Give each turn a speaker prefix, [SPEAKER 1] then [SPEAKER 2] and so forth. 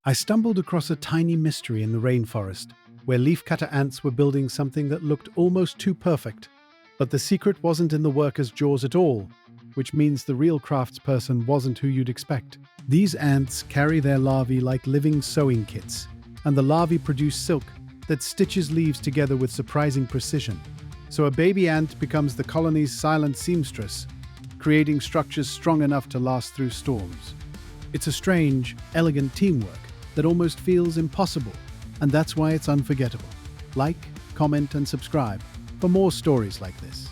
[SPEAKER 1] I stumbled across a tiny mystery in the rainforest, where leafcutter ants were building something that looked almost too perfect. But the secret wasn't in the worker's jaws at all, which means the real craftsperson wasn't who you'd expect. These ants carry their larvae like living sewing kits, and the larvae produce silk that stitches leaves together with surprising precision. So a baby ant becomes the colony's silent seamstress, creating structures strong enough to last through storms. It's a strange, elegant teamwork that almost feels impossible, and that's why it's unforgettable. Like, comment, and subscribe for more stories like this.